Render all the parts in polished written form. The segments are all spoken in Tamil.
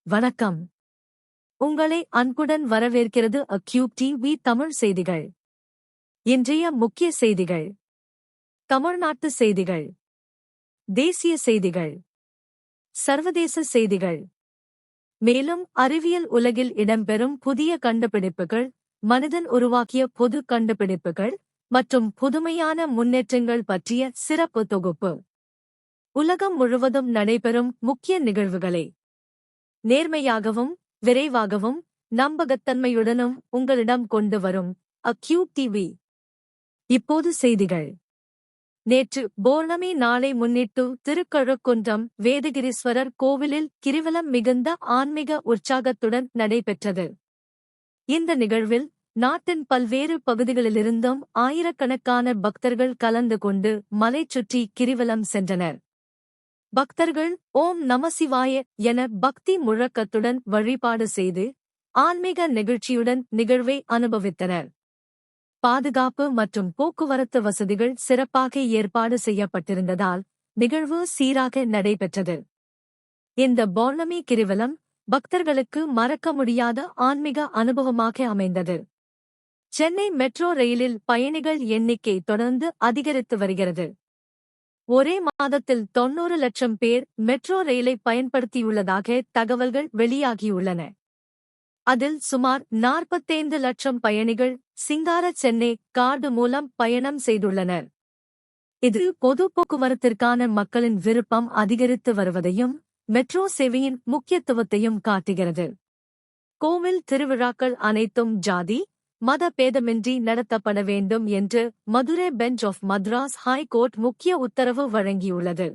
வணக்கம். உங்களை அன்புடன் வரவேற்கிறது அக்யூப் டிவி தமிழ் செய்திகள். இன்றைய முக்கிய செய்திகள்: தமிழ்நாட்டு செய்திகள், தேசிய செய்திகள், சர்வதேச செய்திகள். மேலும் அறிவியல் உலகில் இடம்பெறும் புதிய கண்டுபிடிப்புகள், மனிதன் உருவாக்கிய பொது கண்டுபிடிப்புகள் மற்றும் புதுமையான முன்னேற்றங்கள் பற்றிய சிறப்பு தொகுப்பு. உலகம் முழுவதும் நடைபெறும் முக்கிய நிகழ்வுகளை நேர்மையாகவும் விரைவாகவும் நம்பகத்தன்மையுடனும் உங்களிடம் கொண்டு வரும் அக்யூப் டிவி. இப்போது செய்திகள். நேற்று பௌர்ணமி நாளை முன்னிட்டு திருக்கழுக்குன்றம் வேதகிரீஸ்வரர் கோவிலில் கிரிவலம் மிகுந்த ஆன்மீக உற்சாகத்துடன் நடைபெற்றது. இந்த நிகழ்வில் நாட்டின் பல்வேறு பகுதிகளிலிருந்தும் ஆயிரக்கணக்கான பக்தர்கள் கலந்து கொண்டு மலை சுற்றி கிரிவலம் சென்றனர். பக்தர்கள் ஓம் நமசிவாய என பக்தி முழக்கத்துடன் வழிபாடு செய்து ஆன்மீக நிகழ்ச்சியுடன் நிகழ்வை அனுபவித்தனர். பாதுகாப்பு மற்றும் போக்குவரத்து வசதிகள் சிறப்பாக ஏற்பாடு செய்யப்பட்டிருந்ததால் நிகழ்வு சீராக நடைபெற்றது. இந்த பௌர்ணமி கிரிவலம் பக்தர்களுக்கு மறக்க முடியாத ஆன்மீக அனுபவமாக அமைந்தது. சென்னை மெட்ரோ ரயிலில் பயணிகள் எண்ணிக்கை தொடர்ந்து அதிகரித்து வருகிறது. ஒரே மாதத்தில் 90 லட்சம் பேர் மெட்ரோ ரயிலை பயன்படுத்தியுள்ளதாக தகவல்கள் வெளியாகியுள்ளன. அதில் சுமார் 45 லட்சம் பயணிகள் சிங்கார சென்னை கார்டு மூலம் பயணம் செய்துள்ளனர். இது பொது போக்குவரத்திற்கான மக்களின் விருப்பம் அதிகரித்து வருவதையும் மெட்ரோ சேவையின் முக்கியத்துவத்தையும் காட்டுகிறது. கோவில் திருவிழாக்கள் அனைத்தும் ஜாதி மத பேதமின்றி நடத்தப்பட வேண்டும் என்று Madurai bench of Madras high court முக்கிய உத்தரவு வழங்கியுள்ளது.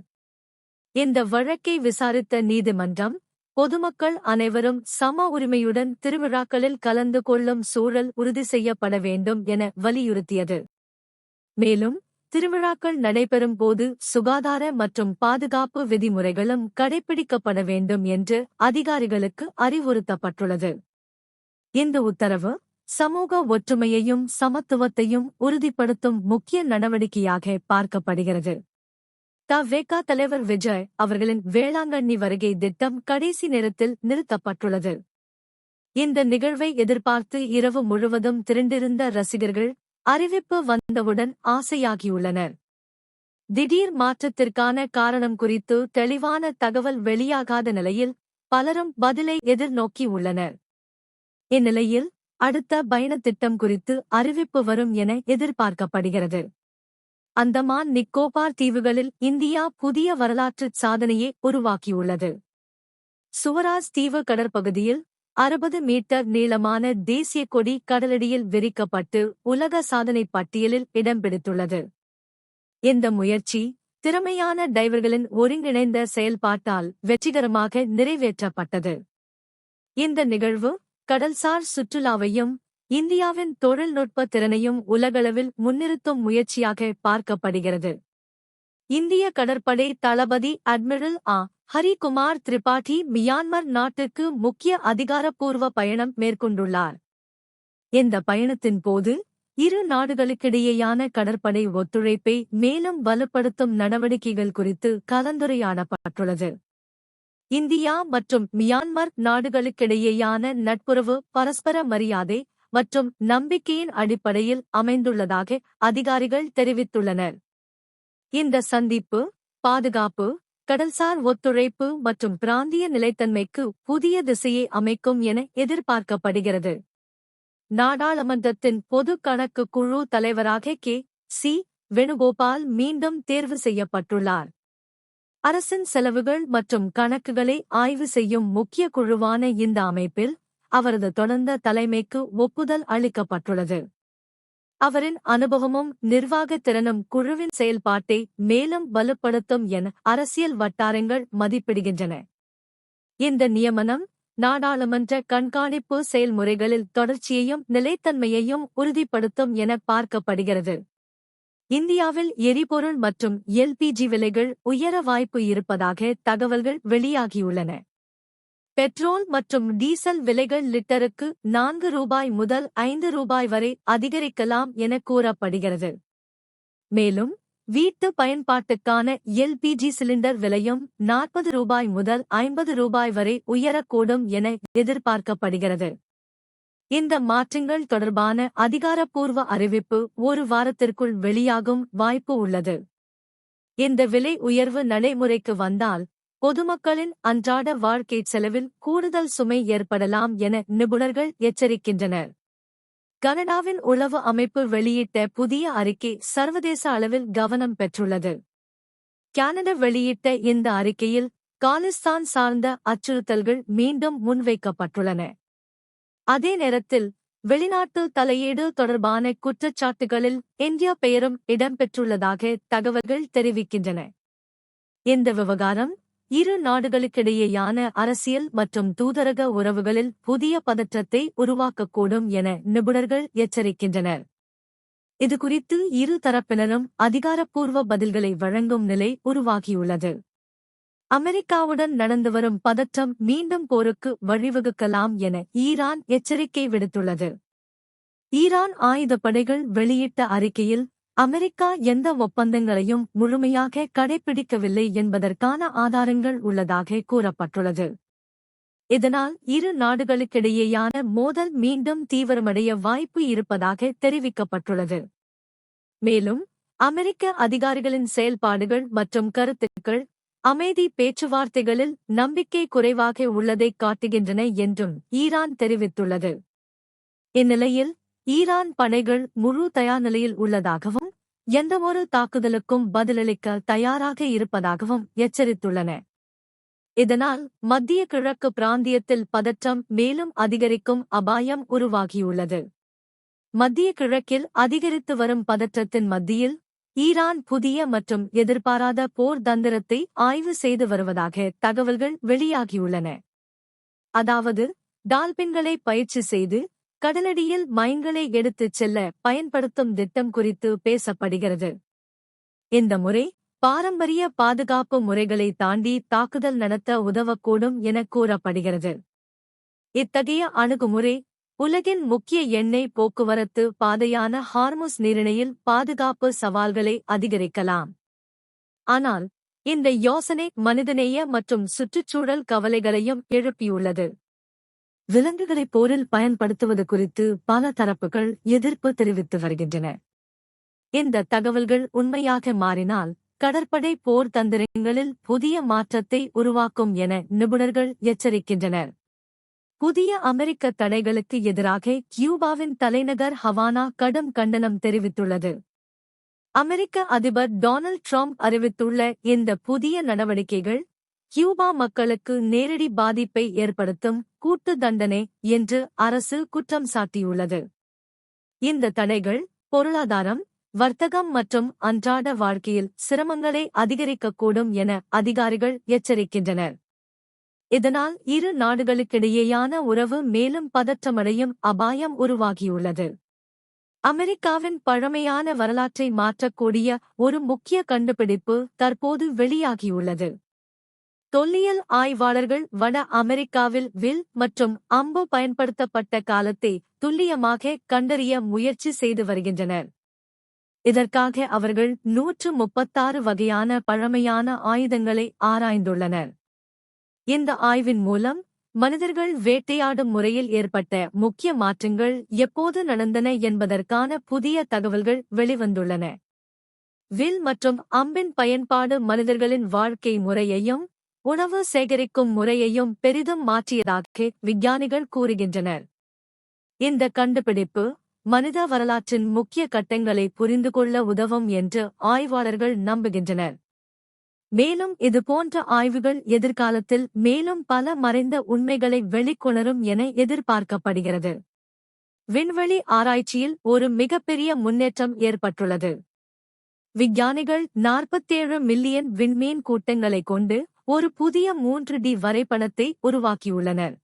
இந்த வழக்கை விசாரித்த நீதிமன்றம் பொதுமக்கள் அனைவரும் சம உரிமையுடன் திருவிழாக்களில் கலந்து கொள்ளும் சூழல் உறுதி செய்யப்பட வேண்டும் என வலியுறுத்தியது. மேலும் திருவிழாக்கள் நடைபெறும் போது சுகாதார மற்றும் பாதுகாப்பு விதிமுறைகளும் கடைபிடிக்கப்பட வேண்டும் என்று அதிகாரிகளுக்கு அறிவுறுத்தப்பட்டுள்ளது. இந்த உத்தரவு சமூக ஒற்றுமையையும் சமத்துவத்தையும் உறுதிப்படுத்தும் முக்கிய நடவடிக்கையாக பார்க்கப்படுகிறது. த.வே.க. தலைவர் விஜய் அவர்களின் வேளாங்கண்ணி வருகை திட்டம் கடைசி நேரத்தில் நிறுத்தப்பட்டுள்ளது. இந்த நிகழ்வை எதிர்பார்த்து இரவு முழுவதும் திரண்டிருந்த ரசிகர்கள் அறிவிப்பு வந்தவுடன் ஆசையாகியுள்ளனர். திடீர் மாற்றத்திற்கான காரணம் குறித்து தெளிவான தகவல் வெளியாகாத நிலையில் பலரும் பதிலை எதிர்நோக்கியுள்ளனர். இந்நிலையில் அடுத்த பயணத்திட்டம் குறித்து அறிவிப்பு வரும் என எதிர்பார்க்கப்படுகிறது. அந்தமான் நிக்கோபார் தீவுகளில் இந்தியா புதிய வரலாற்று சாதனையை உருவாக்கியுள்ளது. சுவராஜ் தீவு கடற்பகுதியில் 60 மீட்டர் நீளமான தேசிய கொடி கடலடியில் விரிக்கப்பட்டு உலக சாதனை பட்டியலில் இடம் பிடித்துள்ளது. இந்த முயற்சி திறமையான டைவர்களின் ஒருங்கிணைந்த செயல்பாட்டால் வெற்றிகரமாக நிறைவேற்றப்பட்டது. இந்த நிகழ்வு கடல்சார் சுற்றுலாவையும் இந்தியாவின் தொழில்நுட்ப திறனையும் உலகளவில் முன்னிறுத்தும் முயற்சியாக பார்க்கப்படுகிறது. இந்திய கடற்படை தளபதி அட்மிரல் ஹரிகுமார் திரிபாதி மியான்மர் நாட்டுக்கு முக்கிய அதிகாரப்பூர்வ பயணம் மேற்கொண்டுள்ளார். இந்த பயணத்தின் போது இரு நாடுகளுக்கிடையேயான கடற்படை ஒத்துழைப்பை மேலும் வலுப்படுத்தும் நடவடிக்கைகள் குறித்து கலந்துரையாடப்பட்டுள்ளது. இந்தியா மற்றும் மியான்மர் நாடுகளுக்கிடையேயான நட்புறவு பரஸ்பர மரியாதை மற்றும் நம்பிக்கையின் அடிப்படையில் அமைந்துள்ளதாக அதிகாரிகள் தெரிவித்துள்ளனர். இந்த சந்திப்பு பாதுகாப்பு, கடல்சார் ஒத்துழைப்பு மற்றும் பிராந்திய நிலைத்தன்மைக்கு புதிய திசையை அமைக்கும் என எதிர்பார்க்கப்படுகிறது. நாடாளுமன்றத்தின் பொது கணக்கு குழு தலைவராக கே.சி. வேணுகோபால் மீண்டும் தேர்வு செய்யப்பட்டுள்ளார். அரசின் செலவுகள் மற்றும் கணக்குகளை ஆய்வு செய்யும் முக்கிய குழுவான இந்த அமைப்பில் அவரது தொடர்ந்த தலைமைக்கு ஒப்புதல் அளிக்கப்பட்டுள்ளது. அவரின் அனுபவமும் நிர்வாகத் திறனும் குழுவின் செயல்பாட்டை மேலும் வலுப்படுத்தும் என அரசியல் வட்டாரங்கள் மதிப்பிடுகின்றன. இந்த நியமனம் நாடாளுமன்ற கண்காணிப்பு செயல்முறைகளில் தொடர்ச்சியையும் நிலைத்தன்மையையும் உறுதிப்படுத்தும் என பார்க்கப்படுகிறது. இந்தியாவில் எரிபொருள் மற்றும் எல்பிஜி விலைகள் உயர வாய்ப்பு இருப்பதாக தகவல்கள் வெளியாகியுள்ளன. பெட்ரோல் மற்றும் டீசல் விலைகள் லிட்டருக்கு 4 ரூபாய் முதல் 5 ரூபாய் வரை அதிகரிக்கலாம் என கூறப்படுகிறது. மேலும் வீட்டு பயன்பாட்டுக்கான எல்பிஜி சிலிண்டர் விலையும் ரூபாய் 40 முதல் ரூபாய் 50 வரை உயரக்கூடும் என எதிர்பார்க்கப்படுகிறது. இந்த மாற்றங்கள் தொடர்பான அதிகாரப்பூர்வ அறிவிப்பு ஒரு வாரத்திற்குள் வெளியாகும் வாய்ப்பு உள்ளது. இந்த விலை உயர்வு நடைமுறைக்கு வந்தால் பொதுமக்களின் அன்றாட வாழ்க்கை செலவில் கூடுதல் சுமை ஏற்படலாம் என நிபுணர்கள் எச்சரிக்கின்றனர். கனடாவின் உளவு அமைப்பு வெளியிட்ட புதிய அறிக்கை சர்வதேச அளவில் கவனம் பெற்றுள்ளது. கனடா வெளியிட்ட இந்த அறிக்கையில் காலிஸ்தான் சார்ந்த அச்சுறுத்தல்கள் மீண்டும் முன்வைக்கப்பட்டுள்ளன. அதே நேரத்தில் வெளிநாட்டு தலையீடு தொடர்பான குற்றச்சாட்டுகளில் இந்தியா பெயரும் இடம்பெற்றுள்ளதாக தகவல்கள் தெரிவிக்கின்றன. இந்த விவகாரம் இரு நாடுகளுக்கிடையேயான அரசியல் மற்றும் தூதரக உறவுகளில் புதிய பதற்றத்தை உருவாக்கக்கூடும் என நிபுணர்கள் எச்சரிக்கின்றனர். இதுகுறித்து இரு தரப்பினரும் அதிகாரப்பூர்வ பதில்களை வழங்கும் நிலை உருவாகியுள்ளது. அமெரிக்காவுடன் நடந்து வரும் பதற்றம் மீண்டும் போருக்கு வழிவகுக்கலாம் என ஈரான் எச்சரிக்கை விடுத்துள்ளது. ஈரான் ஆயுதப்படைகள் வெளியிட்ட அறிக்கையில் அமெரிக்கா எந்த ஒப்பந்தங்களையும் முழுமையாக கடைபிடிக்கவில்லை என்பதற்கான ஆதாரங்கள் உள்ளதாக கூறப்பட்டுள்ளது. இதனால் இரு நாடுகளுக்கிடையேயான மோதல் மீண்டும் தீவிரமடைய வாய்ப்பு இருப்பதாக தெரிவிக்கப்பட்டுள்ளது. மேலும் அமெரிக்க அதிகாரிகளின் செயல்பாடுகள் மற்றும் கருத்துக்கள் அமைதி பேச்சுவார்த்தைகளில் நம்பிக்கை குறைவாக உள்ளதைக் காட்டுகின்றன என்றும் ஈரான் தெரிவித்துள்ளது. இந்நிலையில் ஈரான் படைகள் முழு தயார் நிலையில் உள்ளதாகவும் எந்தவொரு தாக்குதலுக்கும் பதிலளிக்க தயாராக இருப்பதாகவும் எச்சரித்துள்ளன. இதனால் மத்திய கிழக்கு பிராந்தியத்தில் பதற்றம் மேலும் அதிகரிக்கும் அபாயம் உருவாகியுள்ளது. மத்திய கிழக்கில் அதிகரித்து வரும் பதற்றத்தின் மத்தியில் ஈரான் புதிய மற்றும் எதிர்பாராத போர் தந்திரத்தை ஆய்வு செய்து வருவதாக தகவல்கள் வெளியாகியுள்ளன. அதாவது டால்பின்களை பயிற்சி செய்து கடலடியில் மைன்களை எடுத்துச் செல்ல பயன்படுத்தும் திட்டம் குறித்து பேசப்படுகிறது. இந்த முறை பாரம்பரிய பாதுகாப்பு முறைகளை தாண்டி தாக்குதல் நடத்த உதவக்கூடும் என கூறப்படுகிறது. இத்தகைய அணுகுமுறை உலகின் முக்கிய எண்ணெய் போக்குவரத்து பாதையான ஹார்முஸ் நீரிணையில் பாதுகாப்பு சவால்களை அதிகரிக்கலாம். ஆனால் இந்த யோசனை மனிதநேய மற்றும் சுற்றுச்சூழல் கவலைகளையும் எழுப்பியுள்ளது. விலங்குகளை போரில் பயன்படுத்துவது குறித்து பல தரப்புகள் எதிர்ப்பு தெரிவித்து வருகின்றன. இந்த தகவல்கள் உண்மையாக மாறினால் கடற்படை போர் தந்திரங்களில் புதிய மாற்றத்தை உருவாக்கும் என நிபுணர்கள் எச்சரிக்கின்றனர். புதிய அமெரிக்க தடைகளுக்கு எதிராக கியூபாவின் தலைநகர் ஹவானா கடும் கண்டனம் தெரிவித்துள்ளது. அமெரிக்க அதிபர் டொனால்ட் ட்ரம்ப் அறிவித்துள்ள இந்த புதிய நடவடிக்கைகள் கியூபா மக்களுக்கு நேரடி பாதிப்பை ஏற்படுத்தும் கூட்டு தண்டனை என்று அரசு குற்றம் சாட்டியுள்ளது. இந்த தடைகள் பொருளாதாரம், வர்த்தகம் மற்றும் அன்றாட வாழ்க்கையில் சிரமங்களை அதிகரிக்கக்கூடும் என அதிகாரிகள் எச்சரிக்கின்றனர். இதனால் இரு நாடுகளுக்கிடையேயான உறவு மேலும் பதற்றமடையும் அபாயம் உருவாகியுள்ளது. அமெரிக்காவின் பழமையான வரலாற்றை மாற்றக்கூடிய ஒரு முக்கிய கண்டுபிடிப்பு தற்போது வெளியாகியுள்ளது. தொல்லியல் ஆய்வாளர்கள் வட அமெரிக்காவில் வில் மற்றும் அம்பு பயன்படுத்தப்பட்ட காலத்தை துல்லியமாக கண்டறிய முயற்சி செய்து வருகின்றனர். இதற்காக அவர்கள் 136 வகையான பழமையான ஆயுதங்களை ஆராய்ந்துள்ளனர். இந்த ஆய்வின் மூலம் மனிதர்கள் வேட்டையாடும் முறையில் ஏற்பட்ட முக்கிய மாற்றங்கள் எப்போது நடந்தன என்பதற்கான புதிய தகவல்கள் வெளிவந்துள்ளன. வில் மற்றும் அம்பின் பயன்பாடு மனிதர்களின் வாழ்க்கை முறையையும் உணவு சேகரிக்கும் முறையையும் பெரிதும் மாற்றியதாக விஞ்ஞானிகள் கூறுகின்றனர். இந்த கண்டுபிடிப்பு மனித வரலாற்றின் முக்கிய கட்டங்களை புரிந்துகொள்ள உதவும் என்று ஆய்வாளர்கள் நம்புகின்றனர். மேலும் இதுபோன்ற ஆய்வுகள் எதிர்காலத்தில் மேலும் பல மறைந்த உண்மைகளை வெளிக்கொணரும் என எதிர்பார்க்கப்படுகிறது. விண்வெளி ஆராய்ச்சியில் ஒரு மிகப்பெரிய முன்னேற்றம் ஏற்பட்டுள்ளது. விஞ்ஞானிகள் 47 மில்லியன் விண்மீன் கூட்டங்களைக் கொண்டு ஒரு புதிய 3D வரைபடத்தை உருவாக்கியுள்ளனர்.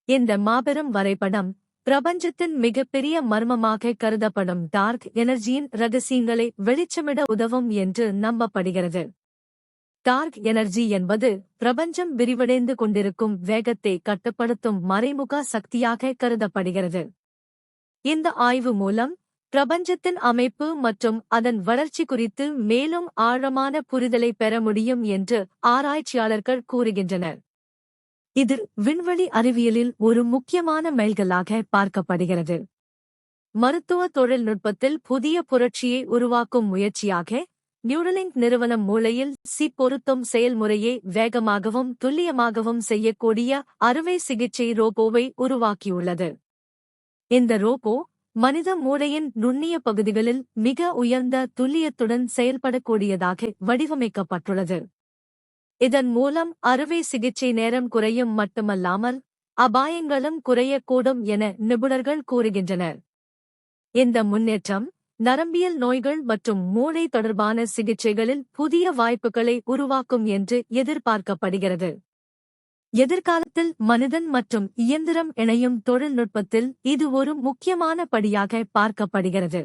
இந்த மாபெரும் வரைபடம் பிரபஞ்சத்தின் மிகப்பெரிய மர்மமாக கருதப்படும் டார்க் எனர்ஜியின் ரகசியங்களை வெளிச்சமிட உதவும் என்று நம்பப்படுகிறது. டார்க் எனர்ஜி என்பது பிரபஞ்சம் விரிவடைந்து கொண்டிருக்கும் வேகத்தை கட்டுப்படுத்தும் மறைமுக சக்தியாக கருதப்படுகிறது. இந்த ஆய்வு மூலம் பிரபஞ்சத்தின் அமைப்பு மற்றும் அதன் வளர்ச்சி குறித்து மேலும் ஆழமான புரிதலை பெற முடியும் என்று ஆராய்ச்சியாளர்கள் கூறுகின்றனர். இது விண்வெளி அறிவியலில் ஒரு முக்கியமான மைல்கல்லாக பார்க்கப்படுகிறது. மருத்துவ தொழில்நுட்பத்தில் புதிய புரட்சியை உருவாக்கும் முயற்சியாக நியூரலிங்க் நிறுவனம் மூளையில் பொருத்தும் செயல்முறையை வேகமாகவும் துல்லியமாகவும் செய்யக்கூடிய அறுவை சிகிச்சை ரோபோவை உருவாக்கியுள்ளது. இந்த ரோபோ மனித மூளையின் நுண்ணிய பகுதிகளில் மிக உயர்ந்த துல்லியத்துடன் செயல்படக்கூடியதாக வடிவமைக்கப்பட்டுள்ளது. இதன் மூலம் அறுவை சிகிச்சை நேரம் குறையும் மட்டுமல்லாமல் அபாயங்களும் குறையக்கூடும் என நிபுணர்கள் கூறுகின்றனர். இந்த முன்னேற்றம் நரம்பியல் நோய்கள் மற்றும் மூளை தொடர்பான சிகிச்சைகளில் புதிய வாய்ப்புகளை உருவாக்கும் என்று எதிர்பார்க்கப்படுகிறது. எதிர்காலத்தில் மனிதன் மற்றும் இயந்திரம் இணையும் தொழில்நுட்பத்தில் இது ஒரு முக்கியமான படியாக பார்க்கப்படுகிறது.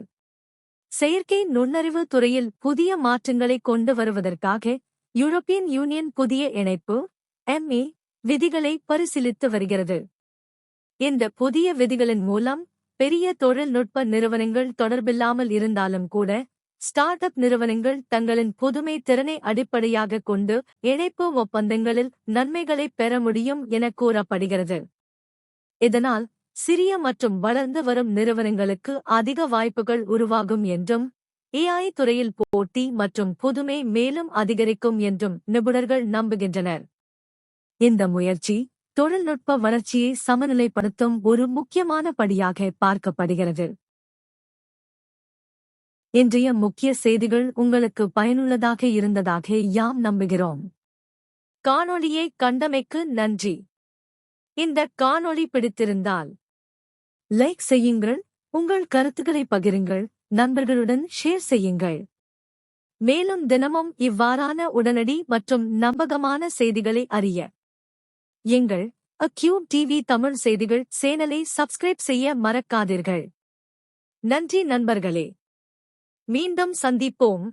செயற்கை நுண்ணறிவு துறையில் புதிய மாற்றங்களை கொண்டு வருவதற்காக யூரோப்பியன் யூனியன் புதிய இணைப்பு MA விதிகளை பரிசீலித்து வருகிறது. இந்த புதிய விதிகளின் மூலம் பெரிய தொழில்நுட்ப நிறுவனங்கள் தொடர்பில்லாமல் இருந்தாலும் கூட ஸ்டார்ட் அப் நிறுவனங்கள் தங்களின் புதுமை திறனை அடிப்படையாகக் கொண்டு இணைப்பு ஒப்பந்தங்களில் நன்மைகளைப் பெற முடியும் என கூறப்படுகிறது. இதனால் சிறிய மற்றும் வளர்ந்து வரும் நிறுவனங்களுக்கு அதிக வாய்ப்புகள் உருவாகும் என்றும் AI துறையில் போட்டி மற்றும் புதுமை மேலும் அதிகரிக்கும் என்றும் நிபுணர்கள் நம்புகின்றனர். இந்த முயற்சி தொழில்நுட்ப வளர்ச்சியை சமநிலைப்படுத்தும் ஒரு முக்கியமான படியாக பார்க்கப்படுகிறது. இன்றைய முக்கிய செய்திகள் உங்களுக்கு பயனுள்ளதாக இருந்ததாக யாம் நம்புகிறோம். காணொளியை கண்டமைக்கு நன்றி. இந்த காணொளி பிடித்திருந்தால் லைக் செய்யுங்கள், உங்கள் கருத்துக்களை பகிருங்கள், நண்பர்களுடன் ஷேர் செய்யுங்கள். மேலும் தினமும் இவ்வாறான உடனடி மற்றும் நம்பகமான செய்திகளை அறிய எங்கள் அக்யூப் டிவி தமிழ் செய்திகள் சேனலை சப்ஸ்கிரைப் செய்ய மறக்காதீர்கள். நன்றி நண்பர்களே. மீண்டும் சந்திப்போம்.